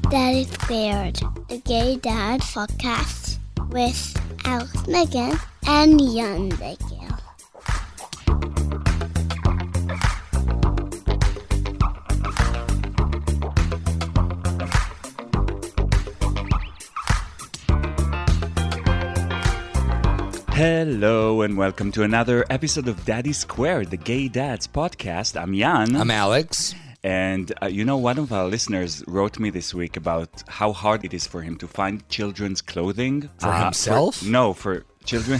Daddy Squared, the Gay Dad podcast with Alex Megan and Jan Megan. Hello and welcome to another episode of Daddy Squared, the Gay Dads podcast. I'm Jan. I'm Alex. And one of our listeners wrote me this week about how hard it is for him to find children's clothing. For himself? For children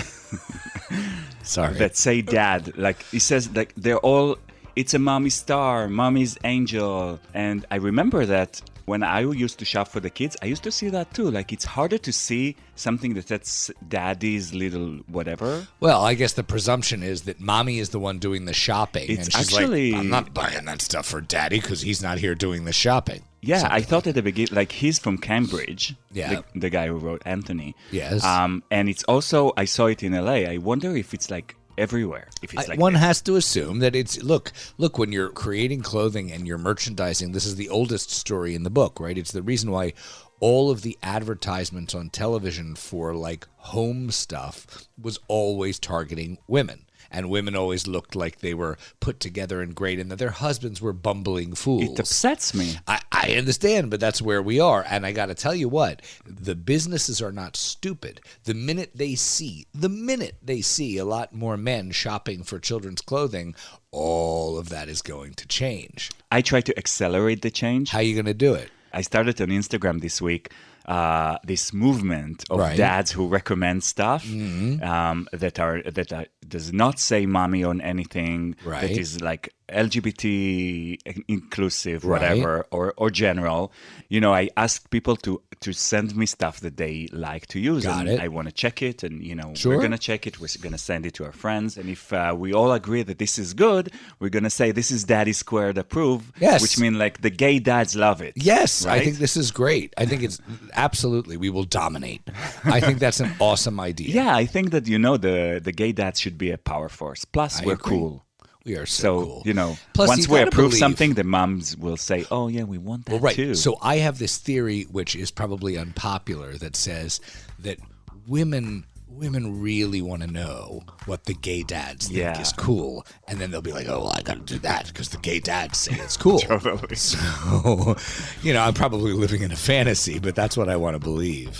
Sorry. that say dad. Like, he says, like, they're all, it's a mommy star, mommy's angel. And I remember that when I used to shop for the kids, I used to see that too. Like, it's harder to see something that's daddy's little whatever. Well, I guess the presumption is that mommy is the one doing the shopping. It's and she's actually, like, I'm not buying that stuff for daddy because he's not here doing the shopping. Yeah, Something I thought at the beginning, like, he's from Cambridge. Yeah. The guy who wrote Anthony. Yes. And it's also, I saw it in LA. I wonder if it's like everywhere. If it's like one this. has to assume that it's look when you're creating clothing and you're merchandising, this is the oldest story in the book, right? It's the reason why all of the advertisements on television for like home stuff was always targeting women. And women always looked like they were put together and great and that their husbands were bumbling fools. It upsets me. I understand, but that's where we are. And I got to tell you what, the businesses are not stupid. The minute they see a lot more men shopping for children's clothing, all of that is going to change. I try to accelerate the change. How are you going to do it? I started on Instagram this week this movement of Right. dads who recommend stuff that does not say mommy on anything, Right. that is like LGBT inclusive, Right. whatever, or general. You know, I ask people to send me stuff that they like to use. Got and it. I want to check it, and Sure. we're going to check it. We're going to send it to our friends. And if we all agree that this is good, we're going to say this is Daddy Squared approved, Yes. which means like the gay dads love it. Yes, I Right? think this is great. I think it's absolutely, we will dominate. I think that's an awesome idea. Yeah, I think that, the gay dads should be a power force. Plus, I we're agree. cool. We are so So, cool. Plus, once you we gotta approve believe- something, the moms will say, oh, yeah, we want that Well, right. too. So I have this theory, which is probably unpopular, that says that women really want to know what the gay dads think Yeah. is cool, and then they'll be like, "Oh, well, I got to do that because the gay dads say it's cool." Totally. So, I'm probably living in a fantasy, but that's what I want to believe.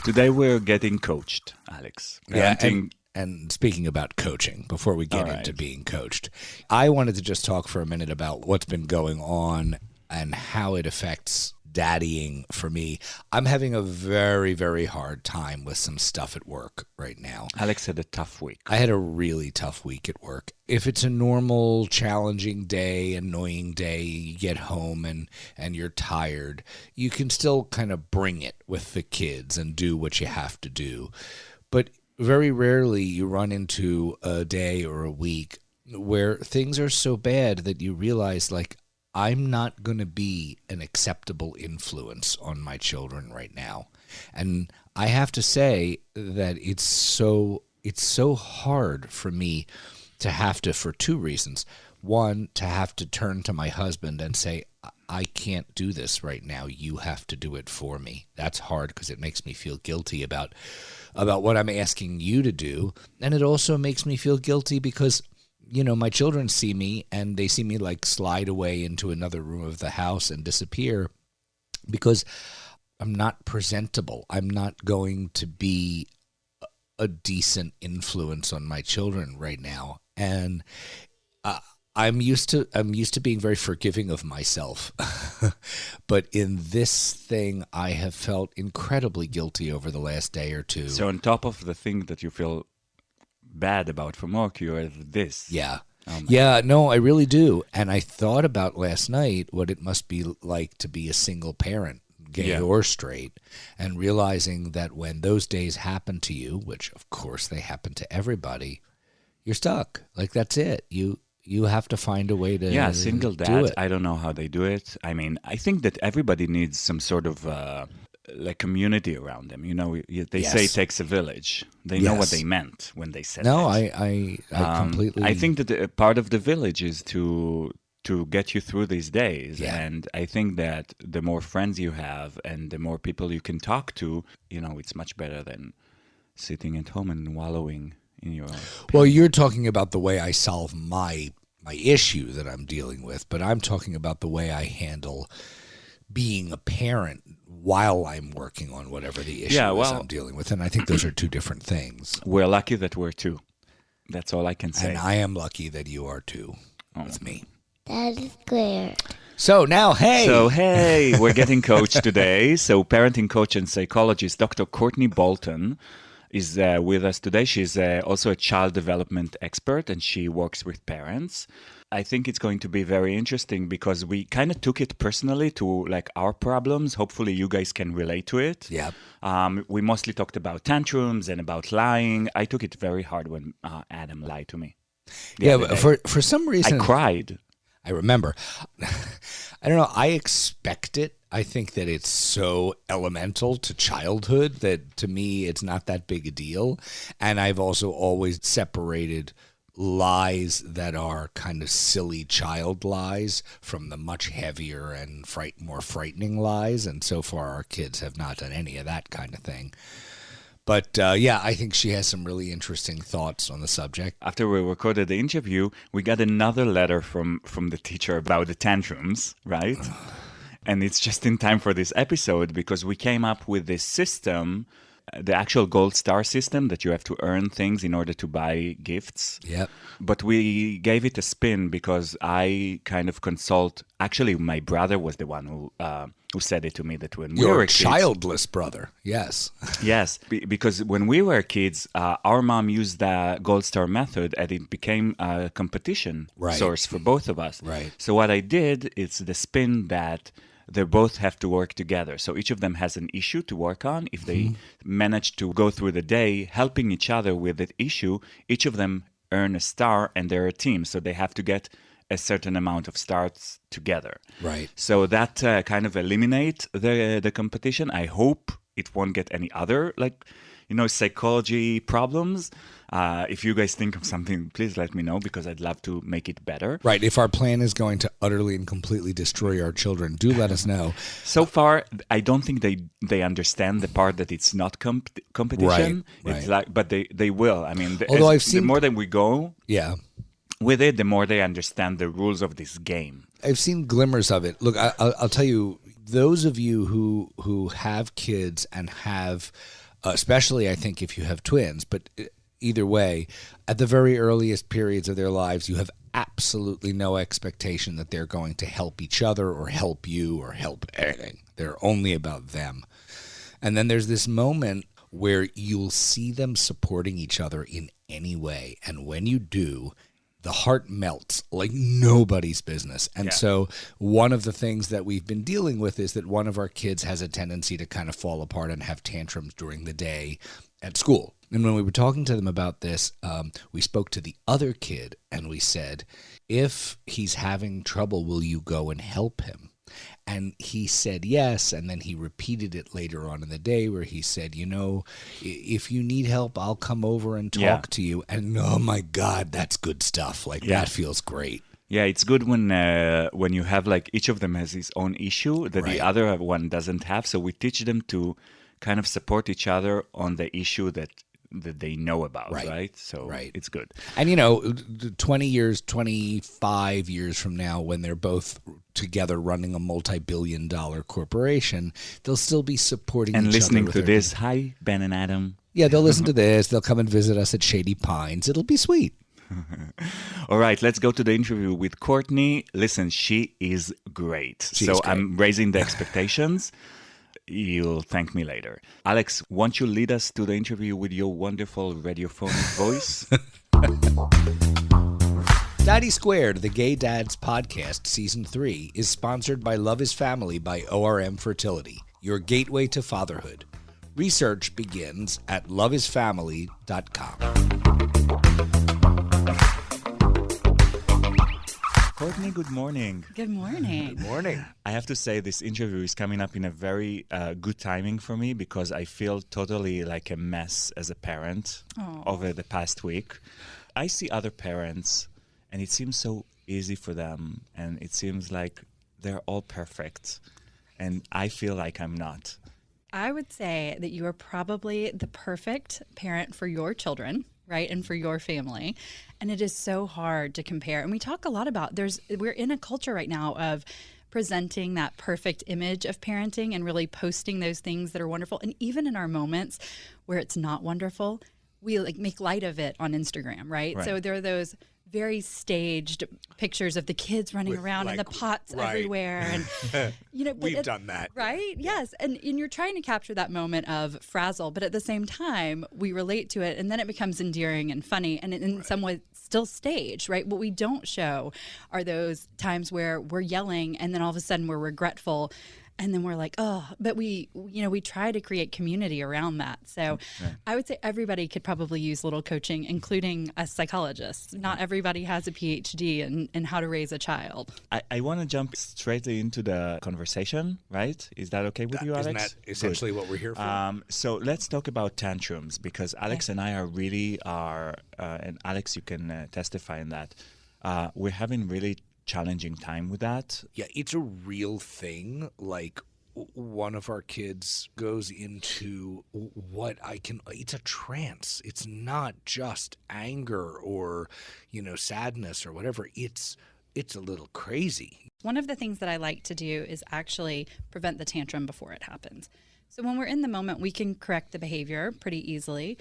Today we're getting coached, Alex. Yeah, Parenting- and speaking about coaching, before we get All into right. being coached, I wanted to just talk for a minute about what's been going on and how it affects daddying for me. I'm having a very, very hard time with some stuff at work right now. Alex had a tough week. I had a really tough week at work. If it's a normal, challenging day, annoying day, you get home and you're tired, you can still kind of bring it with the kids and do what you have to do. But very rarely you run into a day or a week where things are so bad that you realize, like, I'm not going to be an acceptable influence on my children right now. And I have to say that it's so hard for me to have to, for two reasons. One, to have to turn to my husband and say, I can't do this right now. You have to do it for me. That's hard because it makes me feel guilty about what I'm asking you to do. And it also makes me feel guilty because my children see me and they see me like slide away into another room of the house and disappear because I'm not presentable. I'm not going to be a decent influence on my children right now. And I'm used to being very forgiving of myself. But in this thing, I have felt incredibly guilty over the last day or two. So on top of the thing that you feel bad about from work, you are this. Yeah. Oh my Yeah, no, I really do. And I thought about last night what it must be like to be a single parent, gay Yeah. or straight, and realizing that when those days happen to you, which of course they happen to everybody, you're stuck. Like, that's it. You have to find a way to single do dads, it. I don't know how they do it. I mean, I think that everybody needs some sort of like community around them. They say it Yes. takes a village. They know what Yes. they meant when they said No, it. I completely... I think that part of the village is to to get you through these days. Yeah. And I think that the more friends you have and the more people you can talk to, it's much better than sitting at home and wallowing in your... Well, you're talking about the way I solve my issue that I'm dealing with, but I'm talking about the way I handle being a parent while I'm working on whatever the issue is I'm dealing with. And I think those are two different things. We're lucky that we're two. That's all I can say. And I am lucky that you are too with me. That is clear. So now, hey, we're getting coached today. So parenting coach and psychologist Dr. Courtney Bolton is with us today. She's also a child development expert, and she works with parents. I think it's going to be very interesting because we kind of took it personally to like our problems. Hopefully you guys can relate to it. Yeah. We mostly talked about tantrums and about lying. I took it very hard when Adam lied to me. Yeah, but for some reason... I cried. I remember. I don't know. I expect it. I think that it's so elemental to childhood that to me it's not that big a deal. And I've also always separated lies that are kind of silly child lies from the much heavier and more frightening lies. And so far our kids have not done any of that kind of thing. But I think she has some really interesting thoughts on the subject. After we recorded the interview, we got another letter from the teacher about the tantrums, right? And it's just in time for this episode because we came up with this system, the actual gold star system that you have to earn things in order to buy gifts. Yep. But we gave it a spin because I kind of consult. Actually, my brother was the one who said it to me that when we were kids. Your childless brother, yes. Yes, because when we were kids, our mom used the gold star method and it became a competition source for both of us. Right. So what I did is the spin that they both have to work together. So each of them has an issue to work on. If they manage to go through the day helping each other with that issue, each of them earn a star and they're a team. So they have to get a certain amount of stars together. Right. So that kind of eliminate the competition. I hope it won't get any other psychology problems. If you guys think of something, please let me know because I'd love to make it better. Right. If our plan is going to utterly and completely destroy our children, do let us know. So far, I don't think they understand the part that it's not competition. Right. It's like, but they will. I mean, Although the more that we go with it, the more they understand the rules of this game. I've seen glimmers of it. Look, I'll tell you, those of you who have kids and have, especially I think if you have twins, but either way, at the very earliest periods of their lives, you have absolutely no expectation that they're going to help each other or help you or help anything. They're only about them. And then there's this moment where you'll see them supporting each other in any way. And when you do, the heart melts like nobody's business. And so one of the things that we've been dealing with is that one of our kids has a tendency to kind of fall apart and have tantrums during the day at school. And when we were talking to them about this, we spoke to the other kid and we said, if he's having trouble, will you go and help him? And he said yes, and then he repeated it later on in the day where he said, if you need help, I'll come over and talk to you. And oh my God, that's good stuff. That feels great. Yeah, it's good when you have each of them has his own issue that the other one doesn't have. So we teach them to kind of support each other on the issue that they know about, right? So it's good. And 20 years, 25 years from now, when they're both together running a multi-billion-dollar corporation, they'll still be supporting each other. And listening to this. Hi, Ben and Adam. Yeah, they'll listen to this. They'll come and visit us at Shady Pines. It'll be sweet. All right, let's go to the interview with Courtney. Listen, she is great. I'm raising the expectations. You'll thank me later. Alex, won't you lead us to the interview with your wonderful radiophonic voice? Daddy Squared, the Gay Dads Podcast, Season 3, is sponsored by Love is Family by ORM Fertility, your gateway to fatherhood. Research begins at loveisfamily.com. Courtney, good morning. Good morning. Good morning. I have to say this interview is coming up in a very good timing for me because I feel totally like a mess as a parent over the past week. I see other parents and it seems so easy for them, and it seems like they're all perfect, and I feel like I'm not. I would say that you are probably the perfect parent for your children, right? And for your family. And it is so hard to compare. And we talk a lot about we're in a culture right now of presenting that perfect image of parenting and really posting those things that are wonderful. And even in our moments where it's not wonderful, we like make light of it on Instagram, right? So there are those very staged pictures of the kids running around and the pots everywhere, and we've done that, right? Yes, and you're trying to capture that moment of frazzle, but at the same time, we relate to it, and then it becomes endearing and funny, and in some way still staged, right? What we don't show are those times where we're yelling, and then all of a sudden we're regretful. And then we're like, oh, but we try to create community around that. So I would say everybody could probably use a little coaching, including a psychologist. Not everybody has a PhD in how to raise a child. I want to jump straight into the conversation, right? Is that okay with you, Alex? Isn't that essentially what we're here for? So let's talk about tantrums, because Alex and I and Alex, you can testify in that. We're having really challenging time with that. Yeah, it's a real thing. Like, one of our kids goes into it's a trance. It's not just anger or, sadness or whatever. It's a little crazy. One of the things that I like to do is actually prevent the tantrum before it happens. So when we're in the moment, we can correct the behavior pretty easily.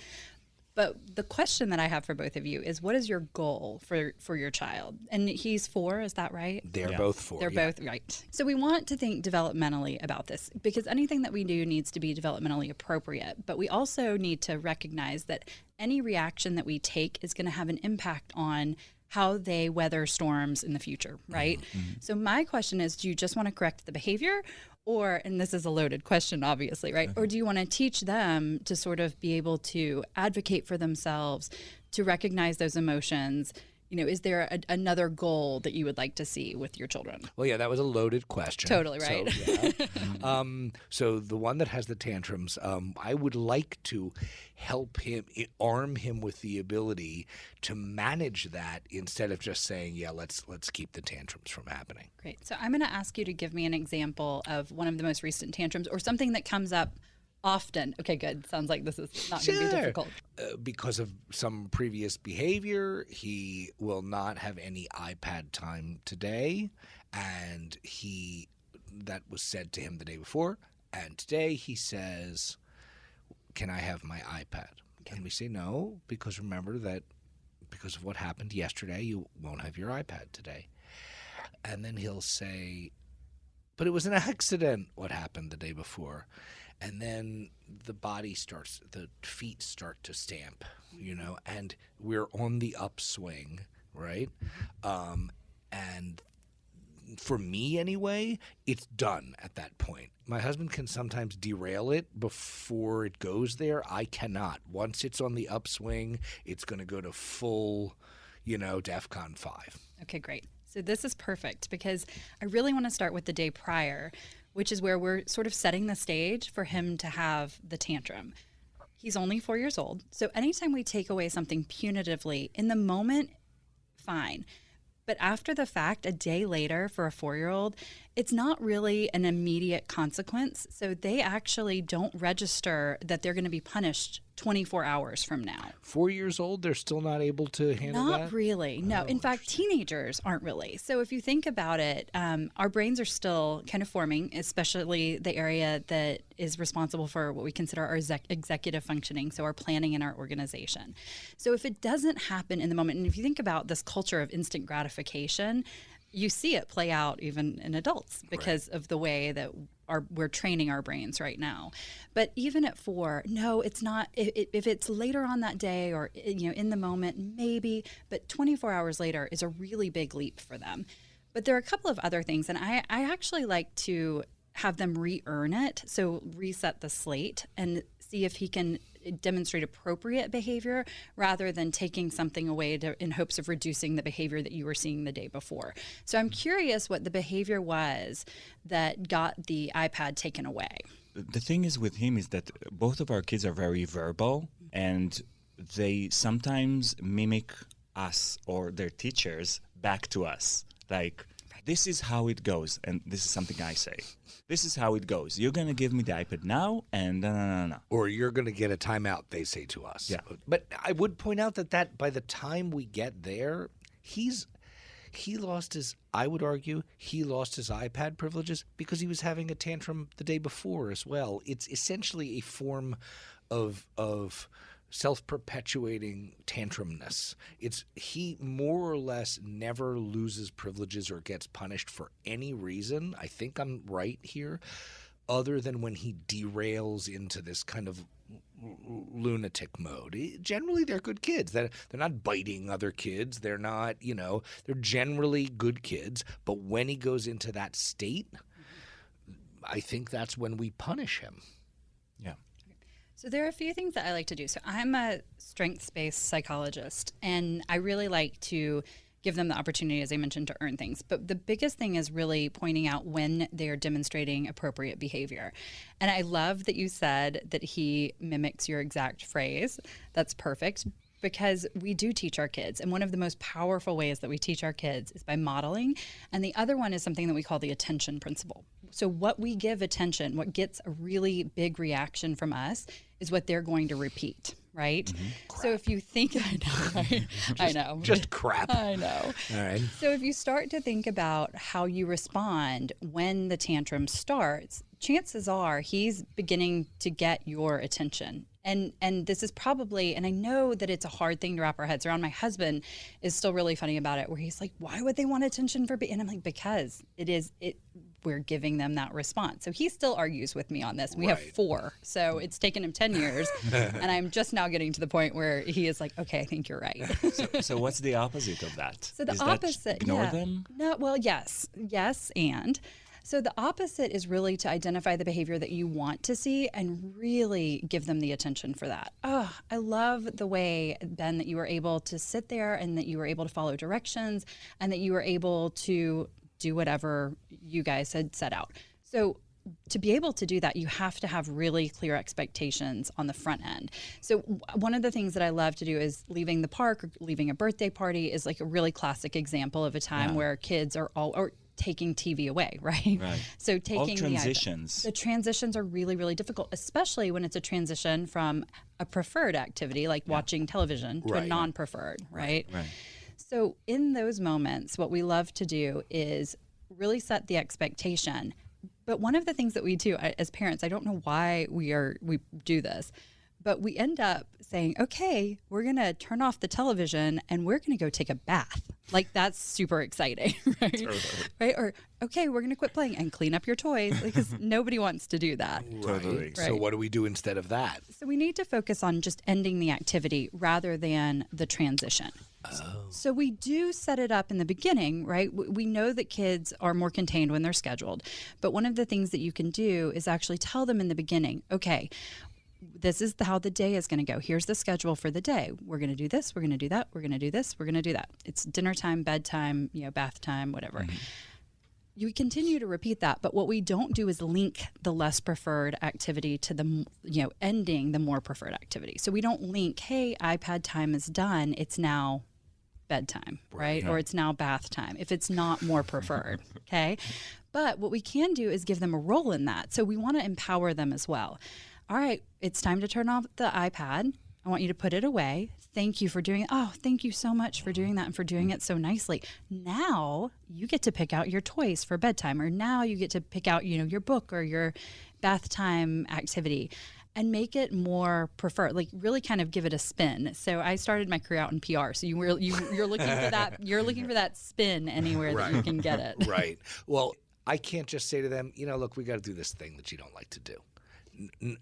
But the question that I have for both of you is, what is your goal for your child? And he's 4, is that right? They're both 4. They're both right. So we want to think developmentally about this, because anything that we do needs to be developmentally appropriate. But we also need to recognize that any reaction that we take is going to have an impact on how they weather storms in the future, right? Mm-hmm. So my question is, do you just want to correct the behavior? Or, and this is a loaded question, obviously, right? Or do you want to teach them to sort of be able to advocate for themselves, to recognize those emotions? Is there another goal that you would like to see with your children? Well, yeah, that was a loaded question. Totally, right? So the one that has the tantrums, I would like to help him, arm him with the ability to manage that instead of just saying, yeah, let's keep the tantrums from happening. Great. So I'm going to ask you to give me an example of one of the most recent tantrums, or something that comes up often. Okay, good. Sounds like this is not going to be difficult. Because of some previous behavior, he will not have any iPad time today, and that was said to him the day before, and today he says, can I have my iPad? And we say no, because remember that because of what happened yesterday, you won't have your iPad today. And then he'll say, but it was an accident, what happened the day before. And then the feet start to stamp, and we're on the upswing, right? And for me anyway, it's done at that point. My husband can sometimes derail it before it goes there. I cannot. Once it's on the upswing, it's going to go to full, DEFCON 5. Okay, great. So this is perfect, because I really want to start with the day prior, which is where we're sort of setting the stage for him to have the tantrum. He's only 4 years old. So anytime we take away something punitively, in the moment, fine. But after the fact, a day later for a 4-year-old, it's not really an immediate consequence. So they actually don't register that they're going to be punished 24 hours from now. 4 years old, they're still not able to handle that? Not really, no. In fact, teenagers aren't really. So if you think about it, our brains are still kind of forming, especially the area that is responsible for what we consider our executive functioning, so our planning and our organization. So if it doesn't happen in the moment, and if you think about this culture of instant gratification, you see it play out even in adults because of the way that we're training our brains right now. But even at 4, no, it's not. If it's later on that day or in the moment, maybe, but 24 hours later is a really big leap for them. But there are a couple of other things, and I actually like to have them re-earn it, so reset the slate and see if he can demonstrate appropriate behavior rather than taking something away in hopes of reducing the behavior that you were seeing the day before. So I'm curious what the behavior was that got the iPad taken away. The thing is with him is that both of our kids are very verbal, and they sometimes mimic us or their teachers back to us. Like, this is how it goes. And this is something I say. This is how it goes. You're going to give me the iPad now, and no. Or you're going to get a timeout, they say to us. Yeah. But I would point out that by the time we get there, he lost his, I would argue, he lost his iPad privileges because he was having a tantrum the day before as well. It's essentially a form of self-perpetuating tantrumness. He more or less never loses privileges or gets punished for any reason. I think I'm right here, other than when he derails into this kind of lunatic mode. Generally, they're good kids. They're not biting other kids. They're not, they're generally good kids. But when he goes into that state, I think that's when we punish him. Yeah. So there are a few things that I like to do. So I'm a strengths-based psychologist, and I really like to give them the opportunity, as I mentioned, to earn things. But the biggest thing is really pointing out when they are demonstrating appropriate behavior. And I love that you said that he mimics your exact phrase. That's perfect, because we do teach our kids. And one of the most powerful ways that we teach our kids is by modeling. And the other one is something that we call the attention principle. So what we give attention, what gets a really big reaction from us, is what they're going to repeat, right? Mm-hmm. So if you think, I know, right? I know. Just crap. I know. All right. So if you start to think about how you respond when the tantrum starts, chances are he's beginning to get your attention. And this is probably, and I know that it's a hard thing to wrap our heads around. My husband is still really funny about it, where he's like, why would they want attention for, and I'm like, because we're giving them that response. So he still argues with me on this. We have 4. So it's taken him 10 years. And I'm just now getting to the point where he is like, okay, I think you're right. So what's the opposite of that? So the is opposite, that ignore them? No, well, yes, and. So the opposite is really to identify the behavior that you want to see and really give them the attention for that. Oh, I love the way, Ben, that you were able to sit there and that you were able to follow directions and that you were able to do whatever you guys had set out. So to be able to do that, you have to have really clear expectations on the front end. So one of the things that I love to do is leaving the park or leaving a birthday party is like a really classic example of a time where kids are or taking TV away, right? So taking all transitions. The transitions are really, really difficult, especially when it's a transition from a preferred activity like watching television to a non-preferred, right? So in those moments, what we love to do is really set the expectation. But one of the things that we do as parents, I don't know why we do this, but we end up saying, okay, we're going to turn off the television and we're going to go take a bath. Like, that's super exciting, right? Totally. Right? Or, okay, we're going to quit playing and clean up your toys, because nobody wants to do that. Totally. Right. So what do we do instead of that? So we need to focus on just ending the activity rather than the transition. Oh. So we do set it up in the beginning, right? We know that kids are more contained when they're scheduled. But one of the things that you can do is actually tell them in the beginning, okay, this is how the day is going to go. Here's the schedule for the day. We're going to do this. We're going to do that. We're going to do this. We're going to do that. It's dinner time, bedtime, bath time, whatever. Mm-hmm. You continue to repeat that, but what we don't do is link the less preferred activity to the, ending the more preferred activity. So we don't link, hey, iPad time is done. It's now bedtime, right? Or it's now bath time, if it's not more preferred, okay? But what we can do is give them a role in that. So we want to empower them as well. All right, it's time to turn off the iPad. I want you to put it away. Thank you for doing it. Oh, thank you so much for doing that and for doing it so nicely. Now you get to pick out your toys for bedtime, or now you get to pick out, your book or your bath time activity, and make it more preferred. Like, really kind of give it a spin. So I started my career out in PR. So you're looking for that. You're looking for that spin anywhere that you can get it. Right. Well, I can't just say to them, look, we got to do this thing that you don't like to do.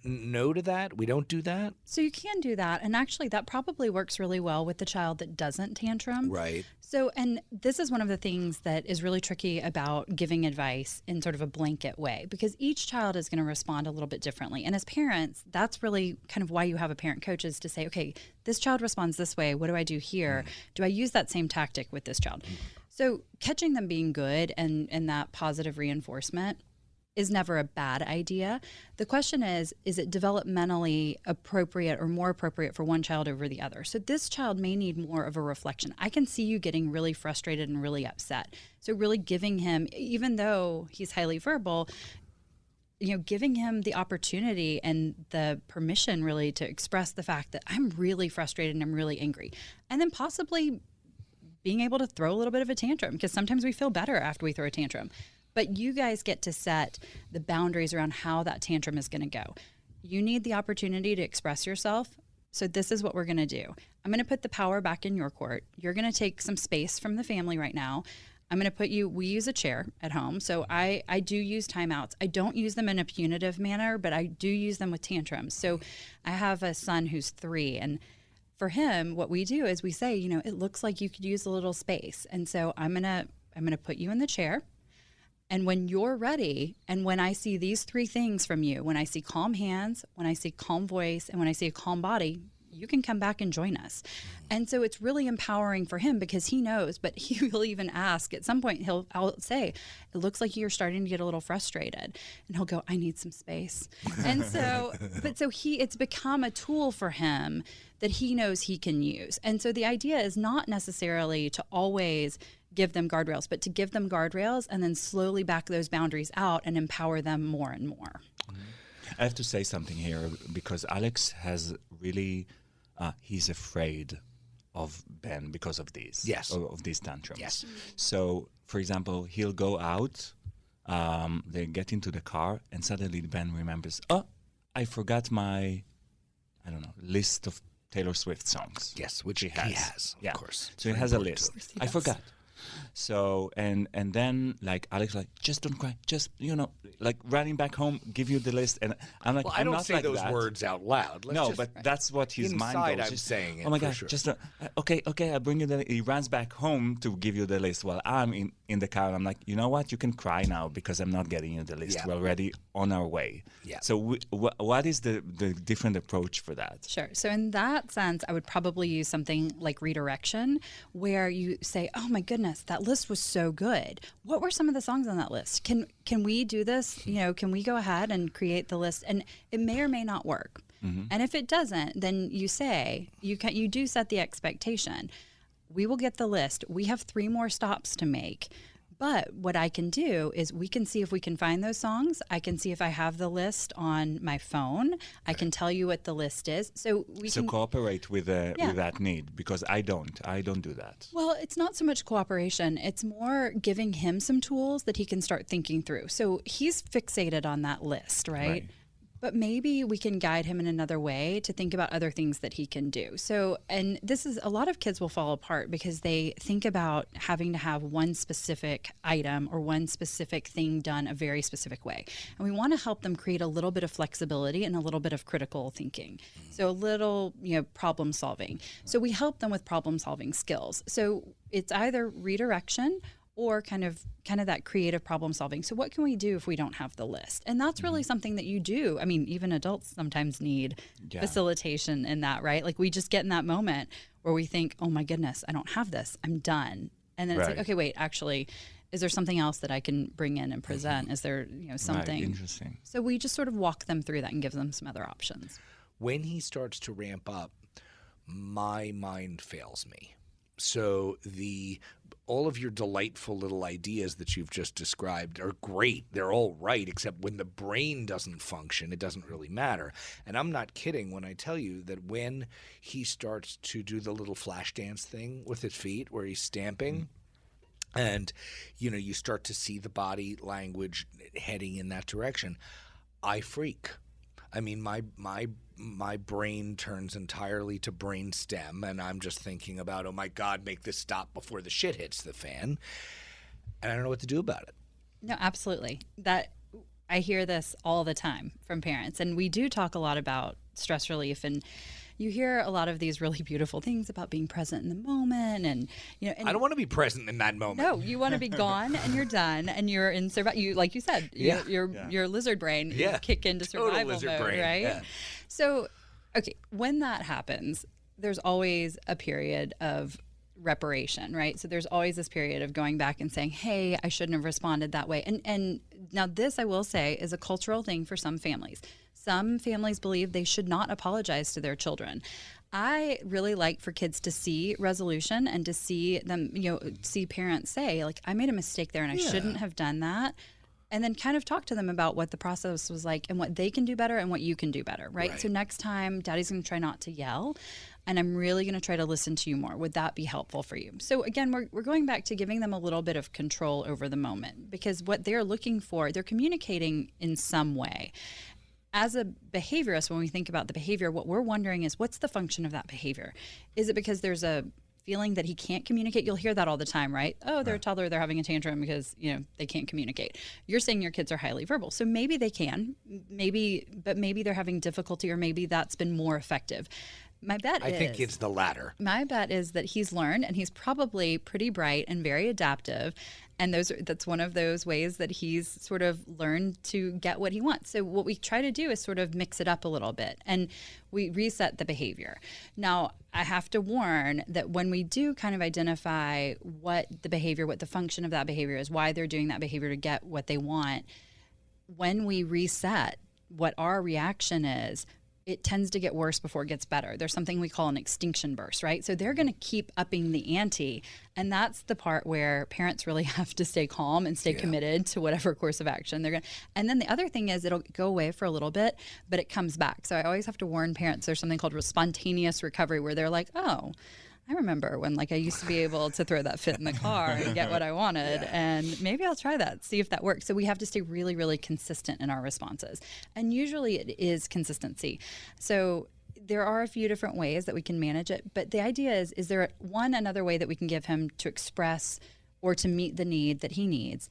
No to that? We don't do that? So you can do that. And actually, that probably works really well with the child that doesn't tantrum. Right. So, and this is one of the things that is really tricky about giving advice in sort of a blanket way, because each child is going to respond a little bit differently. And as parents, that's really kind of why you have a parent coach, is to say, okay, this child responds this way. What do I do here? Do I use that same tactic with this child? So catching them being good and that positive reinforcement is never a bad idea. The question is it developmentally appropriate or more appropriate for one child over the other? So this child may need more of a reflection. I can see you getting really frustrated and really upset. So really giving him, even though he's highly verbal, giving him the opportunity and the permission really to express the fact that I'm really frustrated and I'm really angry. And then possibly being able to throw a little bit of a tantrum, because sometimes we feel better after we throw a tantrum. But you guys get to set the boundaries around how that tantrum is going to go. You need the opportunity to express yourself. So this is what we're going to do. I'm going to put the power back in your court. You're going to take some space from the family right now. I'm going to put you, we use a chair at home. So I do use timeouts. I don't use them in a punitive manner, but I do use them with tantrums. So I have a son who's 3, and for him, what we do is we say, it looks like you could use a little space. And so I'm going to put you in the chair. And when you're ready, and when I see these 3 things from you, when I see calm hands, when I see calm voice, and when I see a calm body, you can come back and join us. And so it's really empowering for him because he knows, but he will even ask at some point, I'll say, it looks like you're starting to get a little frustrated. And he'll go, I need some space. And so, it's become a tool for him that he knows he can use. And so the idea is not necessarily to always give them guardrails, but to give them guardrails and then slowly back those boundaries out and empower them more and more. I have to say something here because Alex has really, he's afraid of Ben because of these. Yes. Of these tantrums. Yes. So, for example, he'll go out, they get into the car, and suddenly Ben remembers, I forgot my, list of Taylor Swift songs. Yes, which he has, of course. So he has a list. I forgot. So and then Alex just don't cry, just running back home, give you the list, and I'm like, well, I'm I don't not say like those that. words out loud. But that's what his mind goes. I'm saying it. Oh my for God, sure. just okay, I bring you the. He runs back home to give you the list while I'm in the car. And I'm like, you know what? You can cry now because I'm not getting you the list. Yeah. We're already on our way. Yeah. So what is the different approach for that? Sure. So in that sense, I would probably use something like redirection, where you say, oh my goodness, that list was so good. What were some of the songs on that list? Can we do this? Can we go ahead and create the list? And it may or may not work. Mm-hmm. And if it doesn't, then you say, you do set the expectation. We will get the list. We have 3 more stops to make. But what I can do is we can see if we can find those songs. I can see if I have the list on my phone. I can tell you what the list is. So we can cooperate with that need, because I don't do that. Well, it's not so much cooperation. It's more giving him some tools that he can start thinking through. So he's fixated on that list, right? But maybe we can guide him in another way to think about other things that he can do. So, and this is, a lot of kids will fall apart because they think about having to have one specific item or one specific thing done a very specific way. And we want to help them create a little bit of flexibility and a little bit of critical thinking. So a little, problem solving. So we help them with problem solving skills. So it's either redirection or kind of that creative problem solving. So what can we do if we don't have the list? And that's really something that you do. I mean, even adults sometimes need facilitation in that, right? Like we just get in that moment where we think, oh my goodness, I don't have this. I'm done. And then it's like, okay, wait, actually, is there something else that I can bring in and present? Is there, something? Right, interesting. So we just sort of walk them through that and give them some other options. When he starts to ramp up, my mind fails me. So all of your delightful little ideas that you've just described are great. They're all right, except when the brain doesn't function, it doesn't really matter. And I'm not kidding when I tell you that when he starts to do the little flash dance thing with his feet where he's stamping, and you start to see the body language heading in that direction, I freak. I mean, my brain turns entirely to brain stem, and I'm just thinking about, oh my God, make this stop before the shit hits the fan. And I don't know what to do about it. No, absolutely. I hear this all the time from parents, and we do talk a lot about stress relief, and you hear a lot of these really beautiful things about being present in the moment, and I don't want to be present in that moment. No, you want to be gone and you're done and you're in survival. You, like you said, your lizard brain you kick into survival mode, brain. right? Yeah. So, okay, when that happens, there's always a period of reparation, right? So there's always this period of going back and saying, hey, I shouldn't have responded that way. And now this, I will say, is a cultural thing for some families. Some families believe they should not apologize to their children. I really like for kids to see resolution and to see them, see parents say, like, I made a mistake there and I shouldn't have done that. And then kind of talk to them about what the process was like and what they can do better and what you can do better, right? So next time, Daddy's going to try not to yell, and I'm really going to try to listen to you more. Would that be helpful for you? So again, we're going back to giving them a little bit of control over the moment, because what they're looking for, they're communicating in some way. As a behaviorist, when we think about the behavior, what we're wondering is, what's the function of that behavior? Is it because there's a feeling that he can't communicate? You'll hear that all the time, right? Oh, they're a toddler, they're having a tantrum because, they can't communicate. You're saying your kids are highly verbal. So maybe they can, but maybe they're having difficulty, or maybe that's been more effective. I think it's the latter. My bet is that he's learned, and he's probably pretty bright and very adaptive. And that's one of those ways that he's sort of learned to get what he wants. So what we try to do is sort of mix it up a little bit, and we reset the behavior. Now, I have to warn that when we do kind of identify what the function of that behavior is, why they're doing that behavior to get what they want, when we reset what our reaction is, it tends to get worse before it gets better. There's something we call an extinction burst, right? So they're going to keep upping the ante. And that's the part where parents really have to stay calm and stay committed to whatever course of action they're going to. And then the other thing is, it'll go away for a little bit, but it comes back. So I always have to warn parents, there's something called spontaneous recovery, where they're like, oh, I remember when I used to be able to throw that fit in the car and get what I wanted, and maybe I'll try that, see if that works. So we have to stay really, really consistent in our responses. And usually it is consistency. So there are a few different ways that we can manage it, but the idea is there another way that we can give him to express or to meet the need that he needs,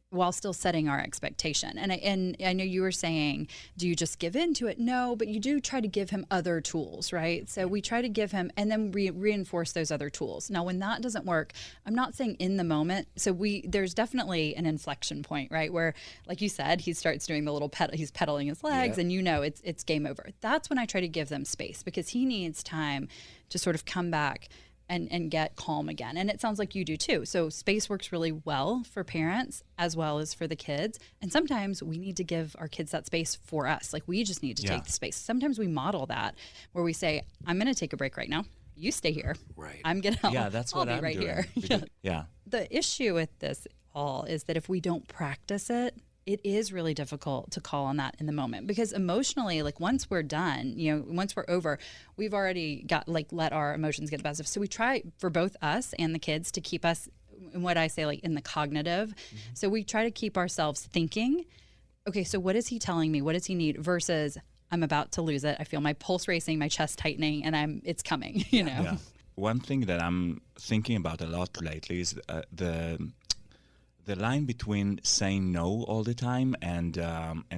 while still setting our expectation. And I know you were saying, do you just give in to it? No, but you do try to give him other tools, right? So we try to give him, and then reinforce those other tools. Now, when that doesn't work, I'm not saying in the moment. So there's definitely an inflection point, right? Where, like you said, he starts doing the little he's pedaling his legs, and it's game over. That's when I try to give them space, because he needs time to sort of come back and get calm again. And it sounds like you do too. So space works really well for parents as well as for the kids. And sometimes we need to give our kids that space for us. Like, we just need to take the space. Sometimes we model that, where we say, I'm going to take a break right now. You stay here. Right. I'm going to, that's I'll what be I'm right doing. here. Yeah. The issue with this all is that if we don't practice it, it is really difficult to call on that in the moment, because emotionally, like, once we're done, once we're over, we've already got, let our emotions get the best of. So we try, for both us and the kids, to keep us in what I say, in the cognitive. Mm-hmm. So we try to keep ourselves thinking, okay, so what is he telling me? What does he need? Versus, I'm about to lose it. I feel my pulse racing, my chest tightening, and it's coming, know? Yeah. One thing that I'm thinking about a lot lately is the line between saying no all the time and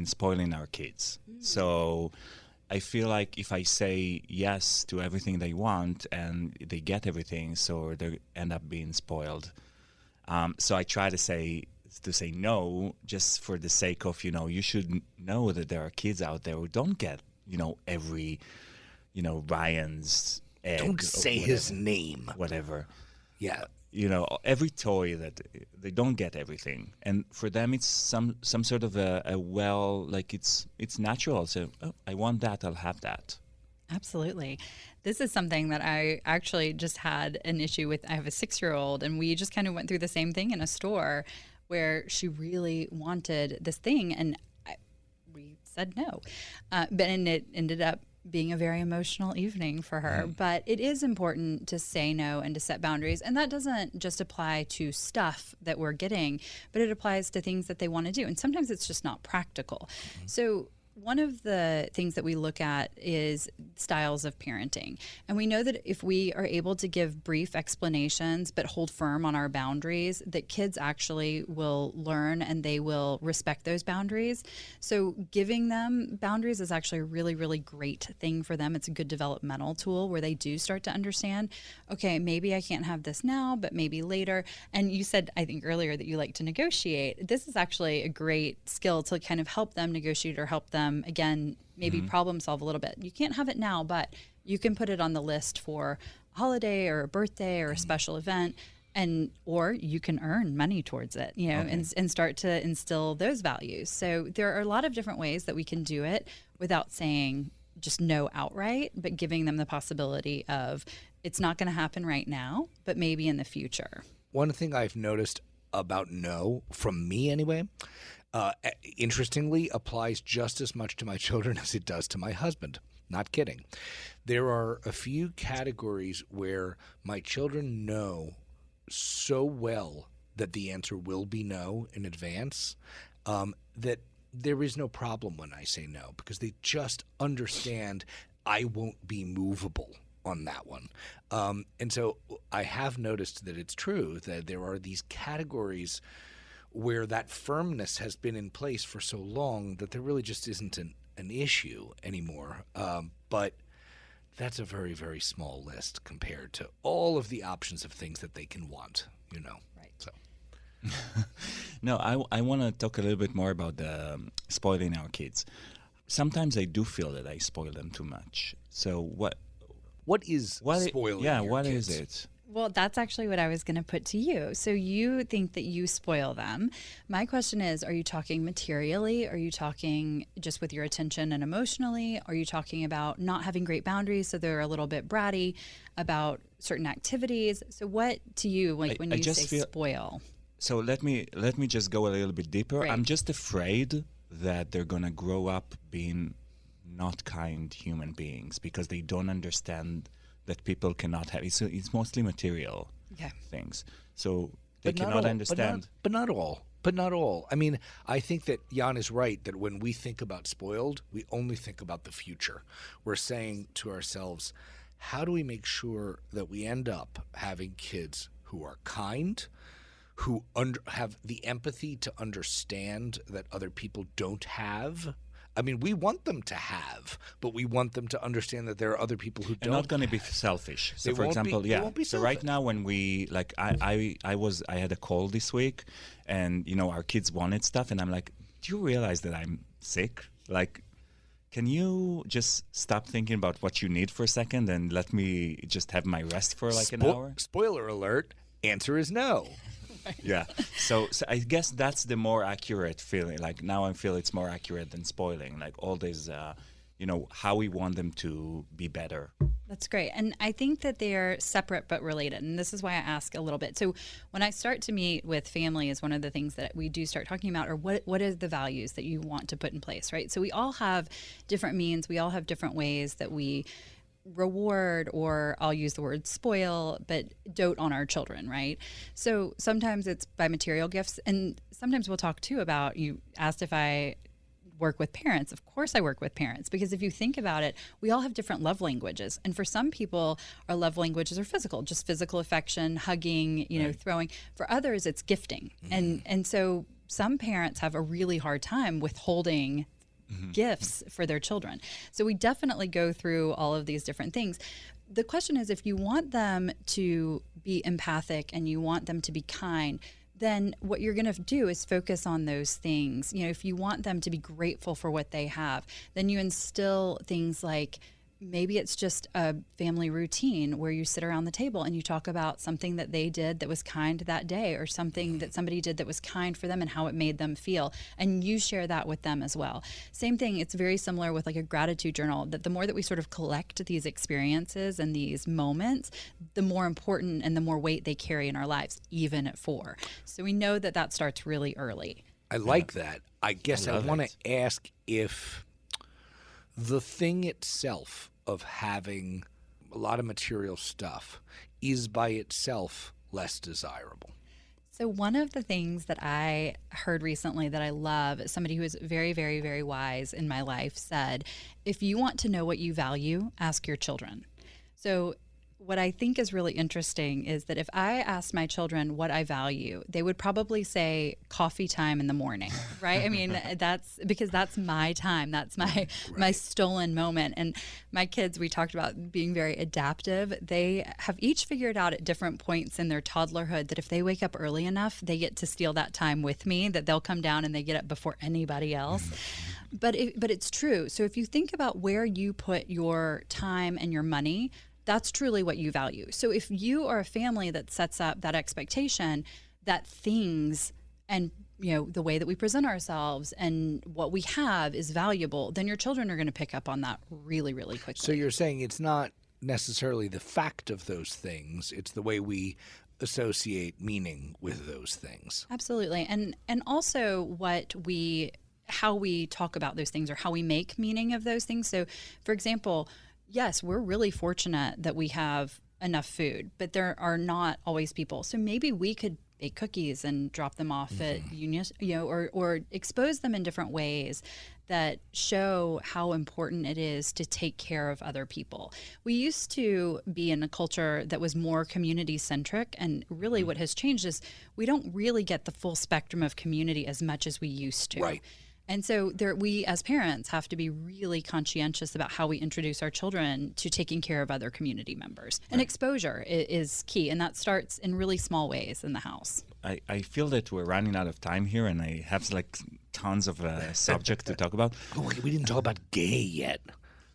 spoiling our kids. So I feel like if I say yes to everything they want and they get everything, so they end up being spoiled. So I try to say no, just for the sake of, you should know that there are kids out there who don't get, every, Ryan's egg. Don't say his name. Whatever. Yeah. Every toy that they don't get everything, and for them it's some sort of it's natural. So, oh, I want that, I'll have that. Absolutely. This is something that I actually just had an issue with. I have a 6-year-old, and we just kind of went through the same thing in a store where she really wanted this thing, and we said no, and it ended up being a very emotional evening for her. But it is important to say no and to set boundaries. And that doesn't just apply to stuff that we're getting, but it applies to things that they want to do. And sometimes it's just not practical. So one of the things that we look at is styles of parenting. And we know that if we are able to give brief explanations but hold firm on our boundaries, that kids actually will learn and they will respect those boundaries. So giving them boundaries is actually a really, really great thing for them. It's a good developmental tool where they do start to understand, okay, maybe I can't have this now, but maybe later. And you said, I think earlier, that you like to negotiate. This is actually a great skill to kind of help them negotiate or help them, again, maybe problem solve a little bit. You can't have it now, but you can put it on the list for, holiday or a birthday or a special event, and or you can earn money towards it, and start to instill those values. So there are a lot of different ways that we can do it without saying just no outright, but giving them the possibility of it's not going to happen right now, but maybe in the future. One thing I've noticed about no, from me anyway, interestingly, applies just as much to my children as it does to my husband. Not kidding. There are a few categories where my children know so well that the answer will be no in advance, that there is no problem when I say no, because they just understand I won't be movable on that one. And so I have noticed that it's true that there are these categories where that firmness has been in place for so long that there really just isn't an issue anymore. But that's a very, very small list compared to all of the options of things that they can want, Right. So. No, I want to talk a little bit more about the spoiling our kids. Sometimes I do feel that I spoil them too much. So what is spoiling your what kids? is it? Well, that's actually what I was going to put to you. So you think that you spoil them. My question is, are you talking materially? Are you talking just with your attention and emotionally? Are you talking about not having great boundaries, so they're a little bit bratty about certain activities? So what to you, when you say spoil? So let me just go a little bit deeper. Right. I'm just afraid that they're going to grow up being not kind human beings because they don't understand that people cannot have. It's mostly material things. So they cannot understand. But not all. But not all. I mean, I think that Jan is right that when we think about spoiled, we only think about the future. We're saying to ourselves, how do we make sure that we end up having kids who are kind, who have the empathy to understand that other people don't have? I mean, we want them to have, but we want them to understand that there are other people who don't. They're not going to be selfish. So, for example, they won't be so selfish. right now, when we I had a cold this week, and our kids wanted stuff, and I'm like, do you realize that I'm sick? Like, can you just stop thinking about what you need for a second and let me just have my rest for like an hour? Spoiler alert: answer is no. Yeah. So I guess that's the more accurate feeling. Like now I feel it's more accurate than spoiling. Like all this, how we want them to be better. That's great. And I think that they're separate but related. And this is why I ask a little bit. So when I start to meet with families, one of the things that we do start talking about are what are the values that you want to put in place, right? So we all have different means. We all have different ways that we reward, or I'll use the word spoil, but dote on our children, right? So sometimes it's by material gifts, and sometimes we'll talk too about, you asked if I work with parents. Of course I work with parents, because if you think about it, we all have different love languages. And for some people, our love languages are physical, just physical affection, hugging, throwing. For others, it's gifting. And so some parents have a really hard time withholding gifts for their children. So we definitely go through all of these different things. The question is, if you want them to be empathic and you want them to be kind, then what you're going to do is focus on those things. If you want them to be grateful for what they have, then you instill things like, maybe it's just a family routine where you sit around the table and you talk about something that they did that was kind that day, or something that somebody did that was kind for them and how it made them feel. And you share that with them as well. Same thing, it's very similar with like a gratitude journal, that the more that we sort of collect these experiences and these moments, the more important and the more weight they carry in our lives, even at 4. So we know that starts really early. I like that. I guess I want to ask if the thing itself of having a lot of material stuff is by itself less desirable. So one of the things that I heard recently that I love, somebody who is very, very, very wise in my life said, if you want to know what you value, ask your children. So what I think is really interesting is that if I asked my children what I value, they would probably say coffee time in the morning, right? I mean, that's because that's my time. That's my stolen moment. And my kids, we talked about being very adaptive. They have each figured out at different points in their toddlerhood that if they wake up early enough, they get to steal that time with me, that they'll come down and they get up before anybody else. But it's true. So if you think about where you put your time and your money, that's truly what you value. So if you are a family that sets up that expectation that things and the way that we present ourselves and what we have is valuable, then your children are going to pick up on that really, really quickly. So you're saying it's not necessarily the fact of those things, it's the way we associate meaning with those things. Absolutely. And also how we talk about those things or how we make meaning of those things. So for example, yes, we're really fortunate that we have enough food, but there are not always people. So maybe we could bake cookies and drop them off at Union, or expose them in different ways that show how important it is to take care of other people. We used to be in a culture that was more community centric, and really what has changed is we don't really get the full spectrum of community as much as we used to. Right. And so we as parents have to be really conscientious about how we introduce our children to taking care of other community members. And exposure is key, and that starts in really small ways in the house. I feel that we're running out of time here, and I have like tons of subject to talk about. Oh, we didn't talk about gay yet.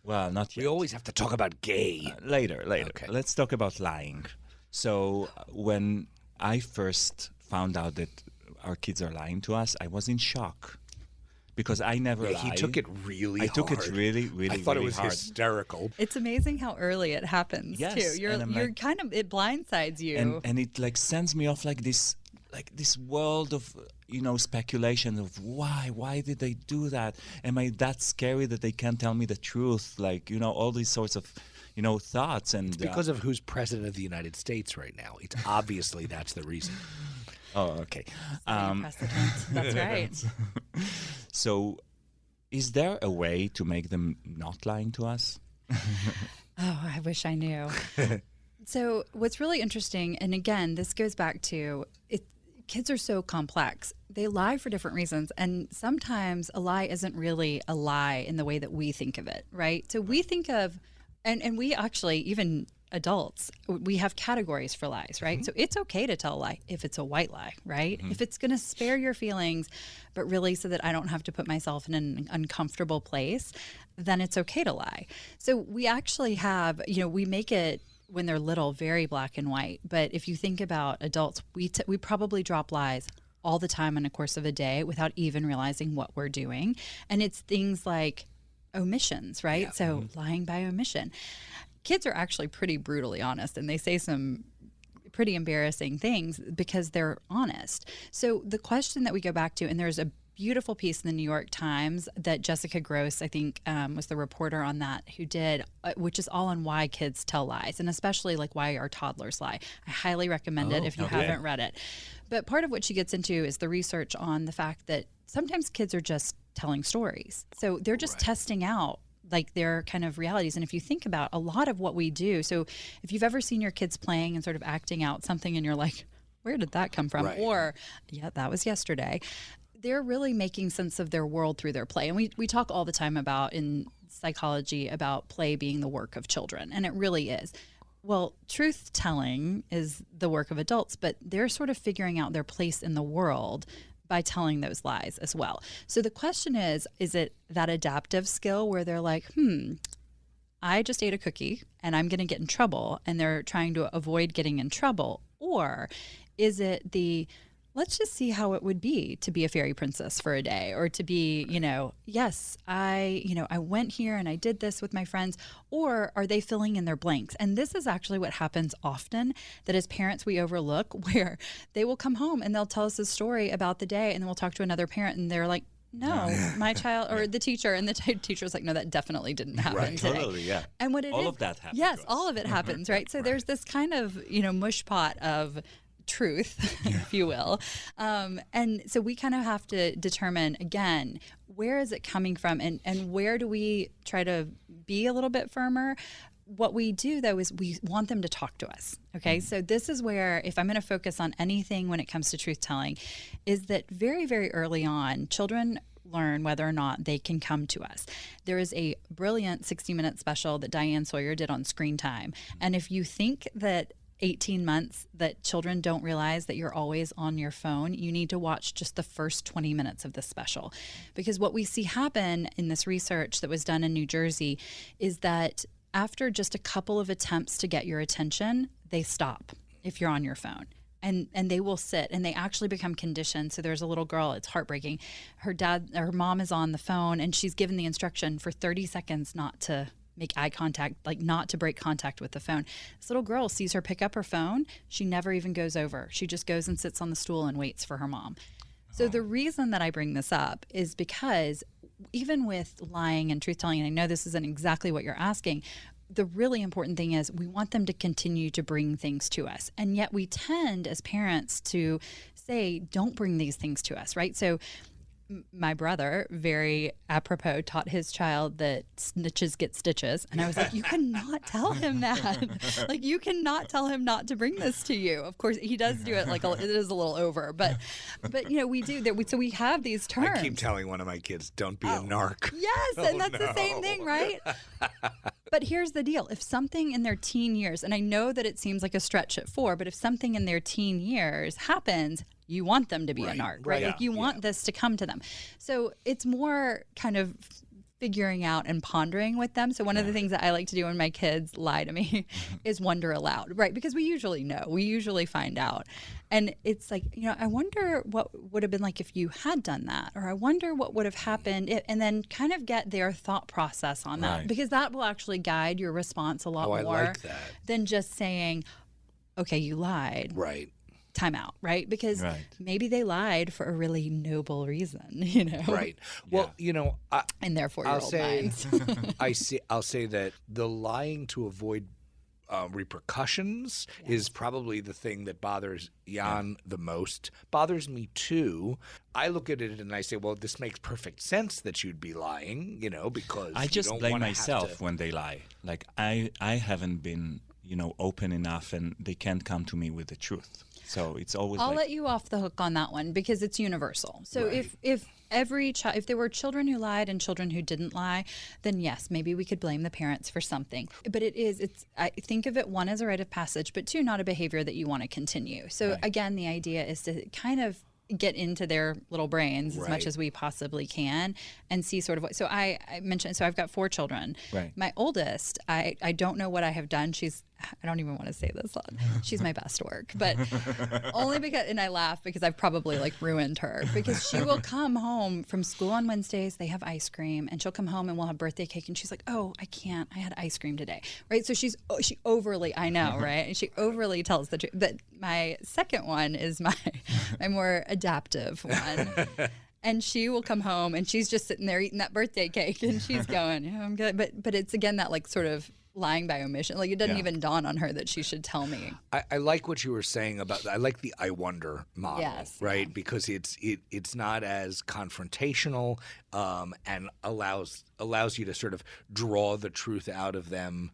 Well, not yet. We always have to talk about gay. Later. Okay. Let's talk about lying. So when I first found out that our kids are lying to us, I was in shock. Because I never lied. He took it really hard. I took it really, really, I thought really it was hard. hysterical. It's amazing how early it happens, Yes, too. You're like, kind of, it blindsides you. And it like sends me off like this world of, speculation of why did they do that? Am I that scary that they can't tell me the truth? Like, all these sorts of, thoughts. And it's because of who's president of the United States right now. It's obviously that's the reason. Oh, okay. Precedent. That's right. So is there a way to make them not lying to us? Oh, I wish I knew. So what's really interesting, and again, this goes back to kids are so complex. They lie for different reasons. And sometimes a lie isn't really a lie in the way that we think of it, right? So we think of, and we actually, even adults, we have categories for lies, right? So it's okay to tell a lie if it's a white lie, right? If it's going to spare your feelings, but really so that I don't have to put myself in an uncomfortable place, then it's okay to lie. So we actually have, we make it when they're little very black and white. But if you think about adults, we probably drop lies all the time in the course of a day without even realizing what we're doing. And it's things like omissions, right? Yeah. So lying by omission. Kids are actually pretty brutally honest, and they say some pretty embarrassing things because they're honest. So the question that we go back to, and there's a beautiful piece in the New York Times that Jessica Gross, I think, was the reporter on that, who did, which is all on why kids tell lies, and especially like why our toddlers lie. I highly recommend it if you haven't read it. But part of what she gets into is the research on the fact that sometimes kids are just telling stories. So they're just testing out like their kind of realities. And if you think about a lot of what we do, so if you've ever seen your kids playing and sort of acting out something and you're like, where did that come from? Right. Or, yeah, that was yesterday. They're really making sense of their world through their play. And we talk all the time about in psychology about play being the work of children, and it really is. Well, truth telling is the work of adults, but they're sort of figuring out their place in the world by telling those lies as well. So the question is it that adaptive skill where they're like, I just ate a cookie and I'm going to get in trouble, and they're trying to avoid getting in trouble? Or is it let's just see how it would be to be a fairy princess for a day, or to be, yes, I went here and I did this with my friends? Or are they filling in their blanks? And this is actually what happens often, that as parents we overlook, where they will come home and they'll tell us a story about the day, and then we'll talk to another parent and they're like, no, my child, or the teacher, and the teacher was like, no, that definitely didn't happen today. Totally, yeah. And what all of that happens. Yes, all of it happens, right? So there's this kind of, mush pot of truth, if you will. And so we kind of have to determine, again, where is it coming from, and where do we try to be a little bit firmer? What we do, though, is we want them to talk to us. Okay. So this is where, if I'm going to focus on anything when it comes to truth telling, is that very, very early on, children learn whether or not they can come to us. There is a brilliant 60-minute special that Diane Sawyer did on screen time. And if you think that 18 months that children don't realize that you're always on your phone, you need to watch just the first 20 minutes of this special. Because what we see happen in this research that was done in New Jersey is that after just a couple of attempts to get your attention, they stop if you're on your phone. And they will sit, and they actually become conditioned. So there's a little girl, it's heartbreaking. Her mom is on the phone, and she's given the instruction for 30 seconds not to make eye contact, like not to break contact with the phone. This little girl sees her pick up her phone. She never even goes over. She just goes and sits on the stool and waits for her mom. So the reason that I bring this up is because even with lying and truth telling, and I know this isn't exactly what you're asking, the really important thing is we want them to continue to bring things to us. And yet we tend as parents to say, don't bring these things to us, right? So my brother, very apropos, taught his child that snitches get stitches. And I was like, you cannot tell him that. Like, you cannot tell him not to bring this to you. Of course, he does do it, like, it is a little over. But you know, we do that. So we have these terms. I keep telling one of my kids, don't be a narc. Yes, and that's the same thing, right? But here's the deal. If something in their teen years, and I know that it seems like a stretch at 4, but if something in their teen years happens, you want them to be a narc, right? Like you want this to come to them. So it's more kind of figuring out and pondering with them. So one of the things that I like to do when my kids lie to me is wonder aloud, right? Because we usually know, we usually find out. And it's like, you know, I wonder what would have been like if you had done that, or I wonder what would have happened and then kind of get their thought process on that, because that will actually guide your response a lot more than just saying, okay, you lied. Right. Time out, right? Because maybe they lied for a really noble reason, you know? Right. Well, you know, in their 4-year-old minds. I'll say that the lying to avoid repercussions is probably the thing that bothers Jan the most. Bothers me too. I look at it and I say, well, this makes perfect sense that you'd be lying, you know, because I just blame myself when they lie. Like I haven't been, you know, open enough, and they can't come to me with the truth. So it's always. I'll let you off the hook on that one because it's universal. So if every child, if there were children who lied and children who didn't lie, then yes, maybe we could blame the parents for something. But I think of it, one, as a rite of passage, but two, not a behavior that you want to continue. So again, the idea is to kind of get into their little brains as much as we possibly can and see sort of what. So I mentioned, so I've got 4 children. My oldest, I don't know what I have done. I don't even want to say this on. She's my best work, but only because, and I laugh because I've probably like ruined her, because she will come home from school on Wednesdays. They have ice cream, and she'll come home and we'll have birthday cake, and she's like, "Oh, I can't. I had ice cream today." Right? So she overly, I know, right? And she overly tells the truth. But my second one is my more adaptive one. And she will come home and she's just sitting there eating that birthday cake, and she's going, "Yeah, I'm good." But it's again that like sort of lying by omission. Like it doesn't even dawn on her that she should tell me. I like what you were saying about. I like the I wonder model, right? Because it's not as confrontational, and allows you to sort of draw the truth out of them.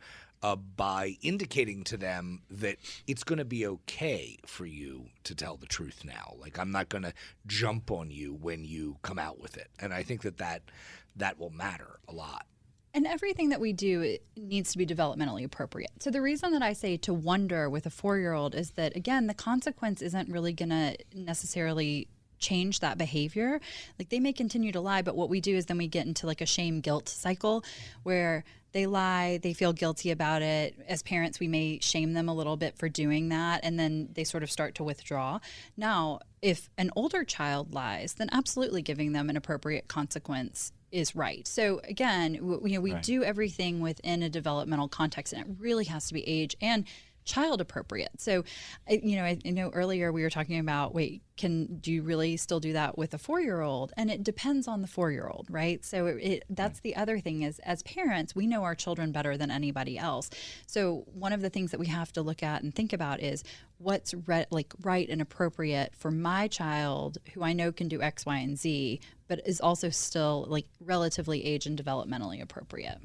By indicating to them that it's going to be okay for you to tell the truth now. Like, I'm not going to jump on you when you come out with it. And I think that will matter a lot. And everything that we do, it needs to be developmentally appropriate. So the reason that I say to wonder with a 4-year-old is that, again, the consequence isn't really going to necessarily change that behavior. Like, they may continue to lie, but what we do is then we get into like a shame guilt cycle where they lie, they feel guilty about it. As parents, we may shame them a little bit for doing that, and then they sort of start to withdraw. Now, if an older child lies, then absolutely giving them an appropriate consequence is right. So again, we do everything within a developmental context, and it really has to be age and child appropriate. So, I know earlier we were talking about, do you really still do that with a 4-year-old? And it depends on the 4-year-old, right? So that's the other thing is, as parents, we know our children better than anybody else. So one of the things that we have to look at and think about is what's right and appropriate for my child, who I know can do X, Y, and Z, but is also still like relatively age and developmentally appropriate.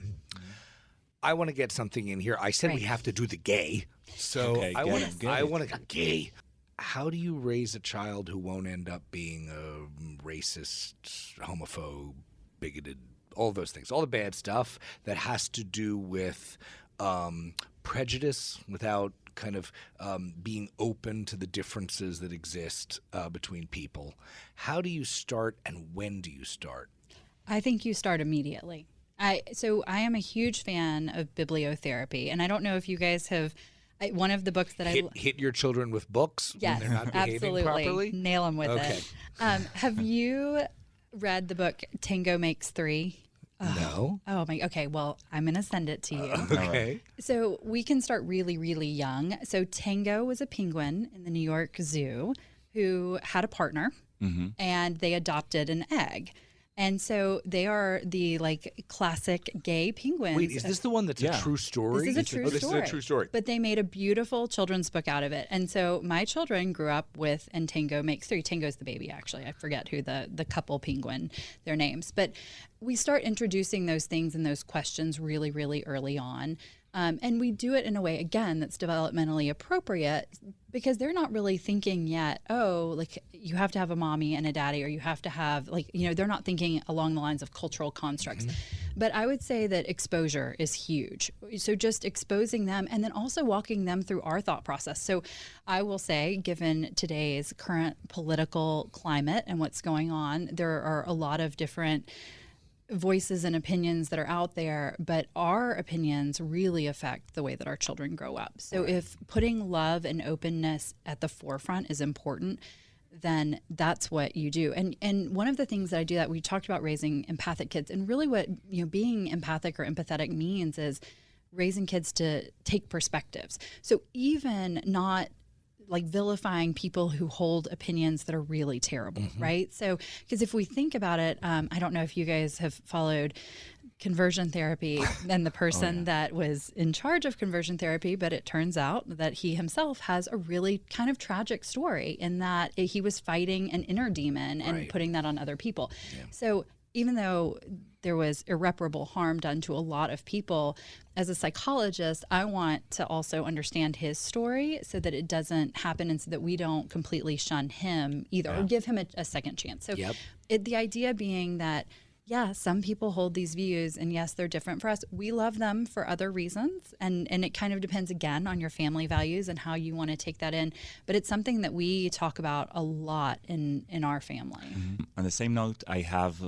I want to get something in here. I said we have to do the gay. So I want to gay. How do you raise a child who won't end up being a racist, homophobe, bigoted, all those things, all the bad stuff that has to do with prejudice without kind of being open to the differences that exist between people? How do you start, and when do you start? I think you start immediately. So I am a huge fan of bibliotherapy, and I don't know if you guys have. One of the books that hit your children with books yes, when they're not behaving absolutely. properly? Nail them with it. Have you read the book Tango Makes Three? No. Oh my. Okay. Well, I'm going to send it to you. Okay. So we can start really, really young. So Tango was a penguin in the New York Zoo who had a partner, and they adopted an egg. And so they are the classic gay penguins. Wait, is this the one that's a true story? This is a true story. This is a true story. But they made a beautiful children's book out of it. And so my children grew up with And Tango Makes Three. Tango's the baby, actually. I forget who the couple penguin, their names. But we start introducing those things and those questions really, really early on. And we do it in a way, again, that's developmentally appropriate because they're not really thinking yet, you have to have a mommy and a daddy, or you have to have, they're not thinking along the lines of cultural constructs. But I would say that exposure is huge. So just exposing them and then also walking them through our thought process. So I will say, given today's current political climate and what's going on, there are a lot of different voices and opinions that are out there, but our opinions really affect the way that our children grow up. So if putting love and openness at the forefront is important, then that's what you do. And one of the things that I do, that we talked about raising empathic kids, and really what being empathic or empathetic means is raising kids to take perspectives. So even not vilifying people who hold opinions that are really terrible, right? So, because if we think about it, I don't know if you guys have followed conversion therapy and the person that was in charge of conversion therapy, but it turns out that he himself has a really kind of tragic story in that he was fighting an inner demon and putting that on other people. Yeah. So even though there was irreparable harm done to a lot of people, as a psychologist, I want to also understand his story so that it doesn't happen and so that we don't completely shun him either or give him a second chance. So the idea being that, some people hold these views and yes, they're different for us. We love them for other reasons. And it kind of depends, again, on your family values and how you want to take that in. But it's something that we talk about a lot in our family. On the same note, I have...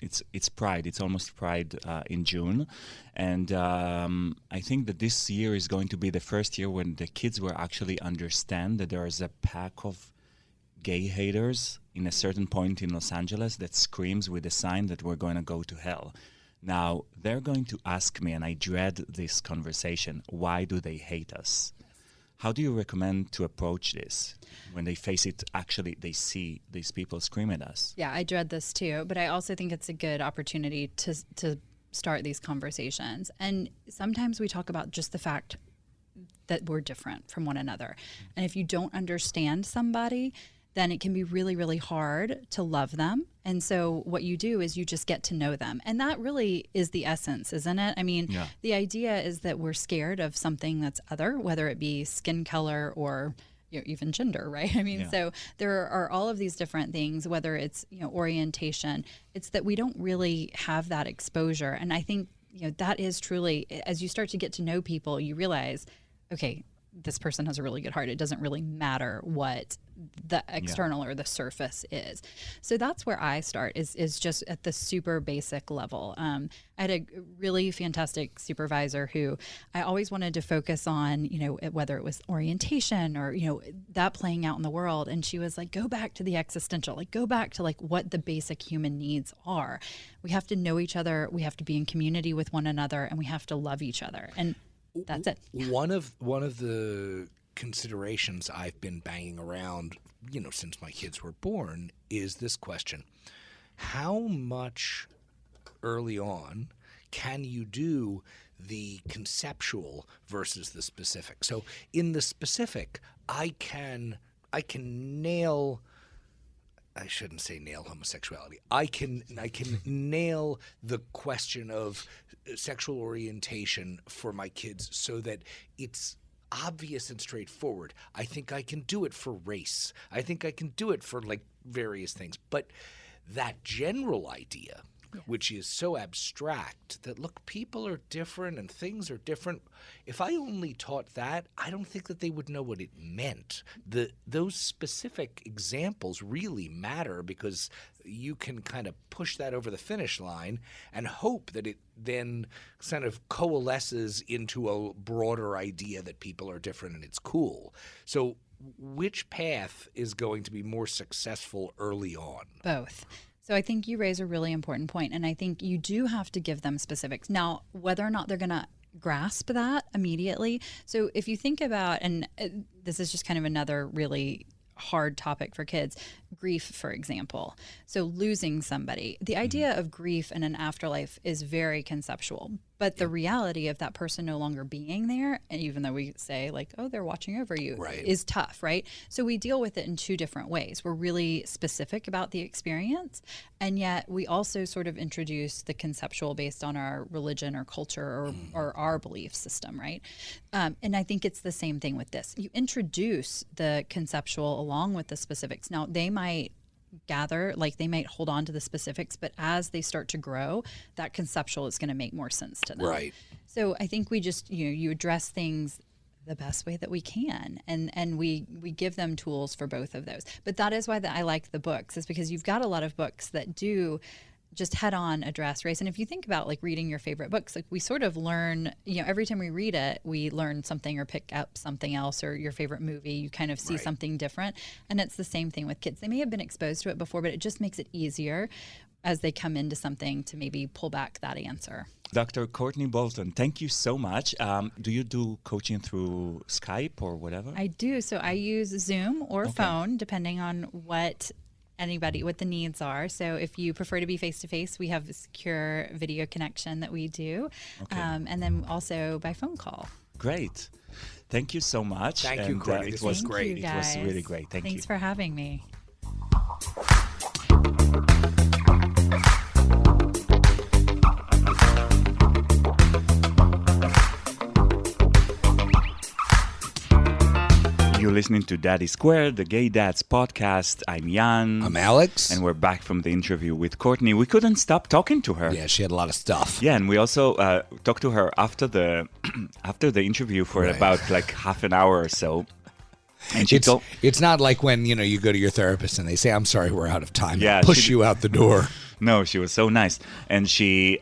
It's Pride. It's almost Pride in June. And I think that this year is going to be the first year when the kids will actually understand that there is a pack of gay haters in a certain point in Los Angeles that screams with a sign that we're going to go to hell. Now, they're going to ask me, and I dread this conversation, why do they hate us? How do you recommend to approach this when they face it? Actually, they see these people scream at us. Yeah, I dread this too, but I also think it's a good opportunity to start these conversations. And sometimes we talk about just the fact that we're different from one another. And if you don't understand somebody, then it can be really, really hard to love them. And so what you do is you just get to know them. And that really is the essence, isn't it? I mean, the idea is that we're scared of something that's other, whether it be skin color or even gender, right? I mean, so there are all of these different things, whether it's, orientation. It's that we don't really have that exposure. And I think, that is truly, as you start to get to know people, you realize, okay, this person has a really good heart. It doesn't really matter what the external or the surface is. So that's where I start is just at the super basic level. I had a really fantastic supervisor who I always wanted to focus on, whether it was orientation or, that playing out in the world. And she was like, go back to the existential, go back to what the basic human needs are. We have to know each other. We have to be in community with one another, and we have to love each other. And that's it. One of the considerations I've been banging around, since my kids were born, is this question: how much early on can you do the conceptual versus the specific? So in the specific, I can nail. I shouldn't say nail homosexuality. I can nail the question of sexual orientation for my kids so that it's obvious and straightforward. I think I can do it for race. I think I can do it for various things. But that general idea, which is so abstract that, look, people are different and things are different. If I only taught that, I don't think that they would know what it meant. Those specific examples really matter because you can kind of push that over the finish line and hope that it then kind of coalesces into a broader idea that people are different and it's cool. So which path is going to be more successful early on? Both. So I think you raise a really important point, and I think you do have to give them specifics. Now, whether or not they're going to grasp that immediately. So if you think about, and this is just kind of another really hard topic for kids, grief, for example. So losing somebody. The idea of grief in an afterlife is very conceptual, but the reality of that person no longer being there, and even though we say like, oh, they're watching over you, is tough, right? So we deal with it in two different ways. We're really specific about the experience, and yet we also sort of introduce the conceptual based on our religion or culture or our belief system, right? And I think it's the same thing with this. You introduce the conceptual along with the specifics. Now, they might gather, like they might hold on to the specifics, but as they start to grow, that conceptual is going to make more sense to them. Right. So I think we just, you address things the best way that we can, and we give them tools for both of those. But that is why I like the books, is because you've got a lot of books that do just head on address race. And if you think about like reading your favorite books, like we sort of learn, every time we read it, we learn something or pick up something else, or your favorite movie, you kind of see something different. And it's the same thing with kids. They may have been exposed to it before, but it just makes it easier as they come into something to maybe pull back that answer. Dr. Courtney Bolton, thank you so much. Do you do coaching through Skype or whatever? I do. So I use Zoom or phone, depending on what the needs are. So if you prefer to be face-to-face, we have a secure video connection that we do. And then also by phone call. Great. Thank you so much. Thank you, Courtney. This was great. It was really great. Thanks for having me. You're listening to Daddy Squared, the Gay Dads podcast. I'm Jan. I'm Alex. And we're back from the interview with Courtney. We couldn't stop talking to her. Yeah, she had a lot of stuff. Yeah, and we also talked to her after the interview for about like half an hour or so. And it's not like when you go to your therapist and they say, "I'm sorry, we're out of time." Yeah, push you out the door. No, she was so nice. And she,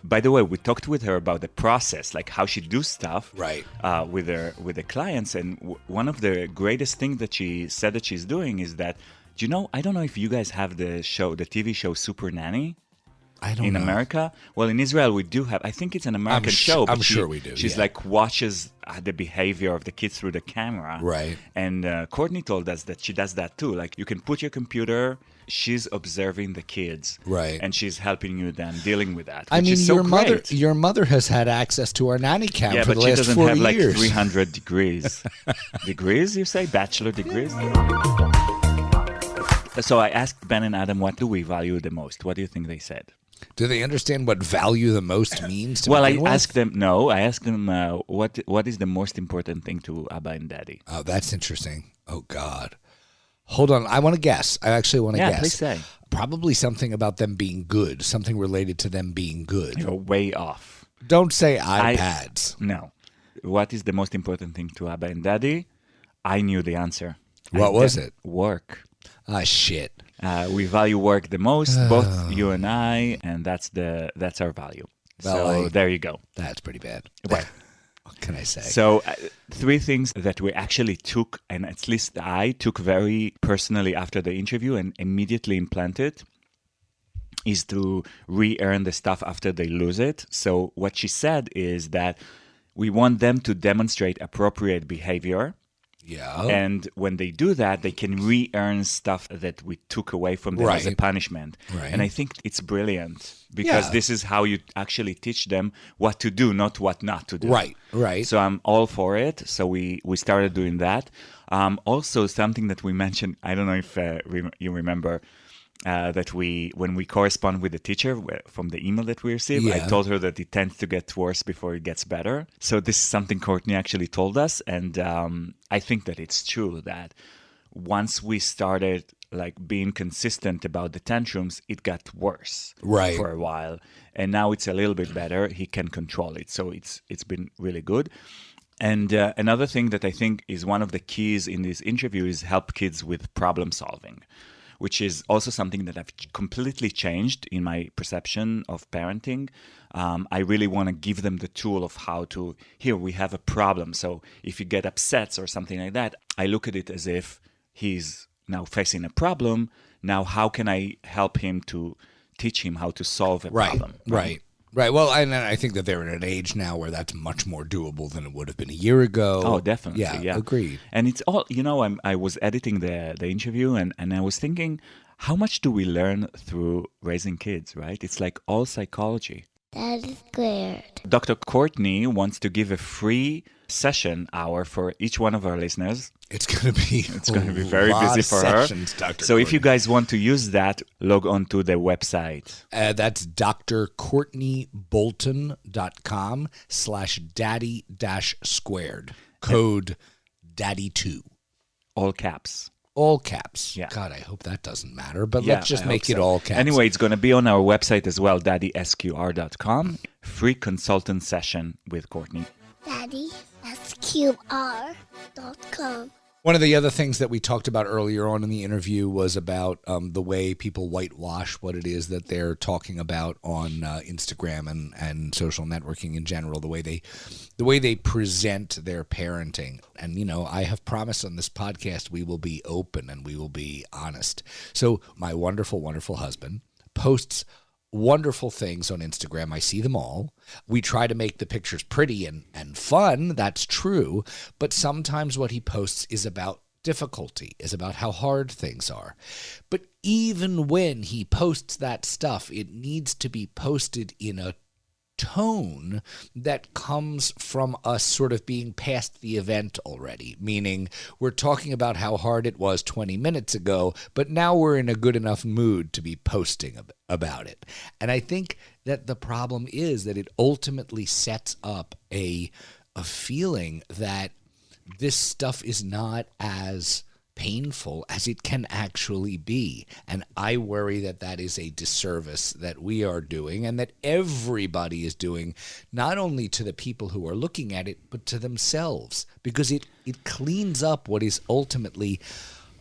by the way, we talked with her about the process, like how she do stuff with the clients. And one of the greatest things that she said that she's doing is that, I don't know if you guys have the TV show Super Nanny. I don't know. In America? Well, in Israel, we do have, I think it's an American show. But I'm sure we do. She's like watches the behavior of the kids through the camera. Right. And Courtney told us that she does that too. Like you can put your computer, she's observing the kids. Right. And she's helping you then dealing with that. I mean, is so your mother has had access to our nanny cam for the but last 4 years. she doesn't have like 300 degrees. Degrees, you say? Bachelor degrees? So I asked Ben and Adam, what do we value the most? What do you think they said? Do they understand what value the most means? I asked them, what is the most important thing to Abba and Daddy? Oh, that's interesting. Oh, God. Hold on. I want to guess. I actually want to guess. Yeah, please say. Probably something about them being good, something related to them being good. You're way off. Don't say iPads. No. What is the most important thing to Abba and Daddy? I knew the answer. What was it? Work. Ah, shit. We value work the most, both you and I, and that's our value. Well, so there you go. That's pretty bad. Right. What can I say? So 3 things that we actually took, and at least I took very personally after the interview and immediately implanted, is to re-earn the stuff after they lose it. So what she said is that we want them to demonstrate appropriate behavior. Yeah. And when they do that, they can re-earn stuff that we took away from them as a punishment. Right. And I think it's brilliant because this is how you actually teach them what to do, not what not to do. Right. So I'm all for it. So we started doing that. Also, something that we mentioned, I don't know if you remember, that when we correspond with the teacher from the email that we receive, I told her that it tends to get worse before it gets better. So this is something Courtney actually told us, and I think that it's true that once we started like being consistent about the tantrums, it got worse for a while. And now it's a little bit better. He can control it. So it's been really good. And another thing that I think is one of the keys in this interview is help kids with problem solving, which is also something that I've completely changed in my perception of parenting. I really want to give them the tool of how to, here, we have a problem. So if you get upset or something like that, I look at it as if he's now facing a problem. Now, how can I help him to teach him how to solve a problem? Right. Well, and I think that they're at an age now where that's much more doable than it would have been a year ago. Oh, definitely. Yeah. Agreed. And it's all, I was editing the interview and I was thinking, how much do we learn through raising kids, right? It's like all psychology. That is squared. Dr. Courtney wants to give a free session hour for each one of our listeners. It's going to be very busy for her. Dr. So if you guys want to use that, log on to the website. That's drcourtneybolton.com/daddy-squared. Code daddy2. All caps. All caps. Yeah. God, I hope that doesn't matter, but let's just make it all caps. Anyway, it's going to be on our website as well, daddysqr.com. Free consultant session with Courtney. daddysqr.com. One of the other things that we talked about earlier on in the interview was about the way people whitewash what it is that they're talking about on Instagram and social networking in general, the way they present their parenting. And, I have promised on this podcast we will be open and we will be honest. So my wonderful, wonderful husband posts wonderful things on Instagram. I see them all. We try to make the pictures pretty and fun. That's true. But sometimes what he posts is about difficulty, is about how hard things are. But even when he posts that stuff, it needs to be posted in a tone that comes from us sort of being past the event already, meaning we're talking about how hard it was 20 minutes ago, but now we're in a good enough mood to be posting about it. And I think that the problem is that it ultimately sets up a feeling that this stuff is not as painful as it can actually be. And I worry that that is a disservice that we are doing and that everybody is doing, not only to the people who are looking at it, but to themselves, because it cleans up what is ultimately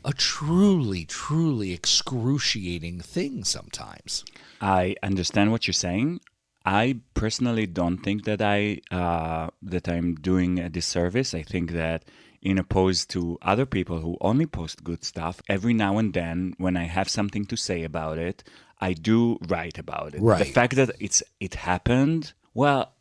a truly, truly excruciating thing sometimes. I understand what you're saying. I personally don't think that I'm doing a disservice. I think that in opposed to other people who only post good stuff, every now and then when I have something to say about it, I do write about it. Right. The fact that it happened, well,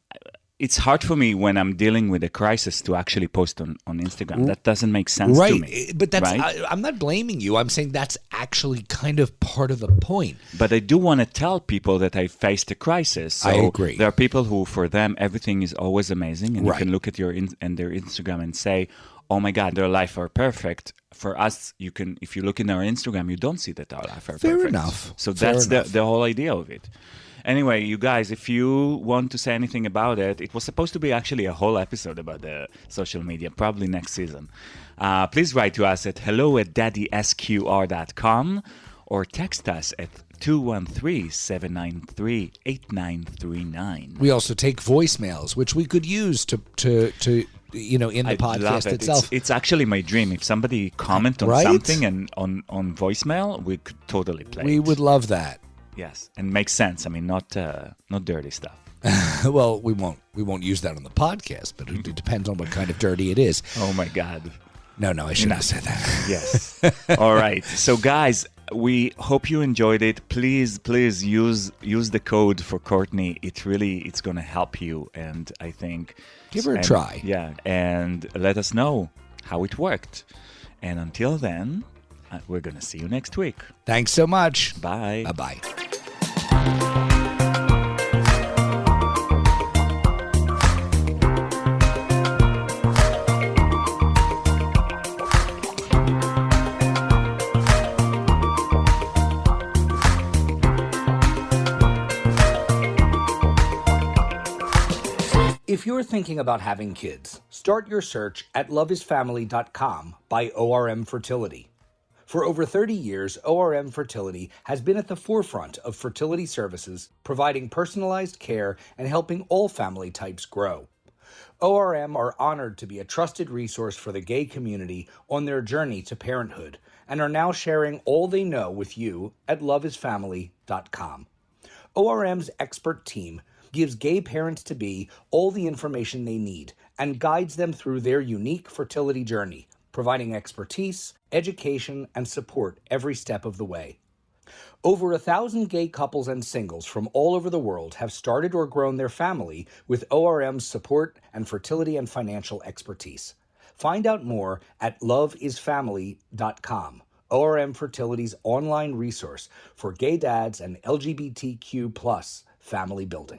it's hard for me when I'm dealing with a crisis to actually post on Instagram. That doesn't make sense to me. But that's right? I'm not blaming you. I'm saying that's actually kind of part of the point. But I do want to tell people that I faced a crisis. So I agree. There are people who, for them, everything is always amazing. And Right. you can look at their Instagram and say, oh my God, their life are perfect. For us, if you look in our Instagram, you don't see that our life are Fair perfect. enough. So Fair that's enough. the whole idea of it. Anyway, you guys, if you want to say anything about it, it was supposed to be actually a whole episode about the social media, probably next season. Please write to us at hello@daddysqr.com or text us at 213-793-8939. We also take voicemails, which we could use to in the I love podcast it. itself. It's actually my dream. If somebody comment on Right? something and on voicemail, we could totally play We it. would love that. Yes, and makes sense. I mean, not dirty stuff. Well, we won't use that on the podcast, but it depends on what kind of dirty it is. Oh my God. No, I shouldn't have said that. Yes. All right. So, guys, we hope you enjoyed it. Please use the code for Courtney. It's going to help you, and I think Give her a try. Yeah, and let us know how it worked. And until then, we're going to see you next week. Thanks so much. Bye. Bye-bye. If you're thinking about having kids, start your search at loveisfamily.com by ORM Fertility. For over 30 years, ORM Fertility has been at the forefront of fertility services, providing personalized care and helping all family types grow. ORM are honored to be a trusted resource for the gay community on their journey to parenthood and are now sharing all they know with you at loveisfamily.com. ORM's expert team gives gay parents-to-be all the information they need and guides them through their unique fertility journey, providing expertise, education, and support every step of the way. Over 1,000 gay couples and singles from all over the world have started or grown their family with ORM's support and fertility and financial expertise. Find out more at loveisfamily.com, ORM Fertility's online resource for gay dads and LGBTQ+ family building.